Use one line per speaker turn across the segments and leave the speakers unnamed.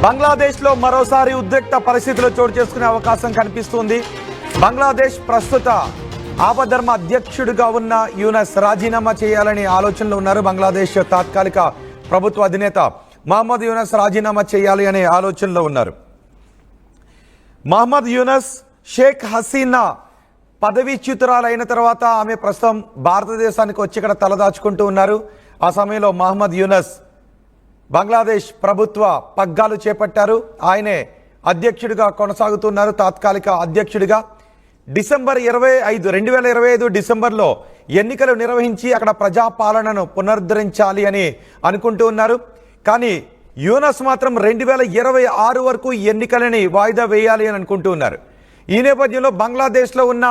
బంగ్లాదేశ్లో మరోసారి ఉద్రిక్త పరిస్థితులు చోటు చేసుకునే అవకాశం కనిపిస్తుంది. బంగ్లాదేశ్ ప్రస్తుత ఆపధర్మ అధ్యక్షుడిగా ఉన్న యూనస్ రాజీనామా చేయాలని ఆలోచనలో ఉన్నారు. బంగ్లాదేశ్ తాత్కాలిక ప్రభుత్వ అధినేత మహమ్మద్ యూనస్ రాజీనామా చేయాలి అనే ఆలోచనలో ఉన్నారు. మహమ్మద్ యూనస్ షేక్ హసీనా పదవీచ్యుతురాలైన తర్వాత ఆమె ప్రస్తుతం భారతదేశానికి వచ్చి ఇక్కడ తలదాచుకుంటూ ఉన్నారు. ఆ సమయంలో మహమ్మద్ యూనస్ బంగ్లాదేశ్ ప్రభుత్వ పగ్గాలు చేపట్టారు. ఆయనే అధ్యక్షుడిగా కొనసాగుతున్నారు, తాత్కాలిక అధ్యక్షుడిగా. డిసెంబర్ 2025 డిసెంబర్లో ఎన్నికలు నిర్వహించి అక్కడ ప్రజాపాలనను పునరుద్ధరించాలి అని అనుకుంటూ ఉన్నారు. కానీ యూనస్ మాత్రం 2026 వరకు ఎన్నికలని వాయిదా వేయాలి అని అనుకుంటూ ఉన్నారు. ఈ నేపథ్యంలో బంగ్లాదేశ్లో ఉన్న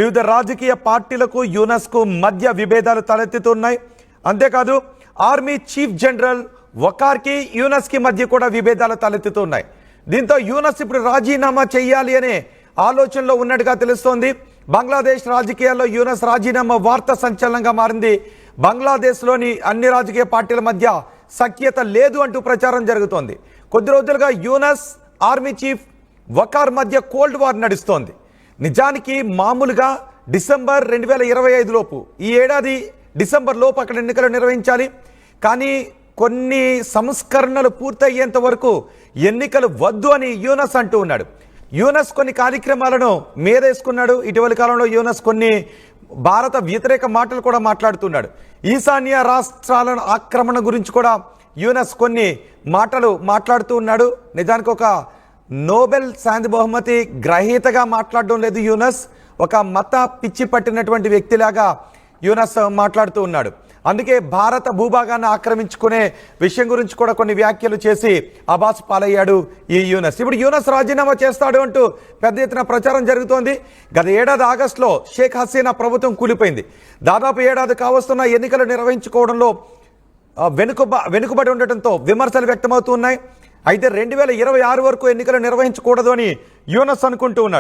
వివిధ రాజకీయ పార్టీలకు యూనస్కు మధ్య విభేదాలు తలెత్తుతున్నాయి. అంతేకాదు ఆర్మీ చీఫ్ జనరల్ వకార్కి యూనస్కి మధ్య కూడా విభేదాలు తలెత్తుతున్నాయి. దీంతో యూనస్ ఇప్పుడు రాజీనామా చేయాలి అనే ఆలోచనలో ఉన్నట్టుగా తెలుస్తోంది. బంగ్లాదేశ్ రాజకీయాల్లో యూనస్ రాజీనామా వార్త సంచలనంగా మారింది. బంగ్లాదేశ్లోని అన్ని రాజకీయ పార్టీల మధ్య సఖ్యత లేదు అంటూ ప్రచారం జరుగుతోంది. కొద్ది రోజులుగా యూనస్ ఆర్మీ చీఫ్ వకార్ మధ్య కోల్డ్ వార్ నడుస్తోంది. నిజానికి మామూలుగా డిసెంబర్ 2025 లోపు, ఈ ఏడాది డిసెంబర్ లోపు అక్కడ ఎన్నికలు నిర్వహించాలి. కానీ కొన్ని సంస్కరణలు పూర్తయ్యేంత వరకు ఎన్నికలు వద్దు అని యూనస్ అంటూ ఉన్నాడు. యూనస్ కొన్ని కార్యక్రమాలను మీదేసుకున్నాడు. ఇటీవలి కాలంలో యూనస్ కొన్ని భారత వ్యతిరేక మాటలు కూడా మాట్లాడుతున్నాడు. ఈశాన్య రాష్ట్రాల ఆక్రమణ గురించి కూడా యూనస్ కొన్ని మాటలు మాట్లాడుతూ ఉన్నాడు. నిజానికి ఒక నోబెల్ శాంతి బహుమతి గ్రహీతగా మాట్లాడడం లేదు యూనస్, ఒక మత పిచ్చి పట్టినటువంటి వ్యక్తిలాగా యూనస్ మాట్లాడుతూ ఉన్నాడు. అందుకే భారత భూభాగాన్ని ఆక్రమించుకునే విషయం గురించి కూడా కొన్ని వ్యాఖ్యలు చేసి అబాస్ పాలయ్యాడు ఈ యూనస్. ఇప్పుడు యూనస్ రాజీనామా చేస్తాడు అంటూ పెద్ద ఎత్తున ప్రచారం జరుగుతోంది. గత ఏడాది ఆగస్టులో షేక్ హసీనా ప్రభుత్వం కూలిపోయింది. దాదాపు ఏడాది కావస్తున్న ఎన్నికలు నిర్వహించుకోవడంలో వెనుకబడి ఉండటంతో విమర్శలు వ్యక్తమవుతూ ఉన్నాయి. అయితే 2026 వరకు ఎన్నికలు నిర్వహించకూడదు అని యూనస్ అనుకుంటూ ఉన్నాడు.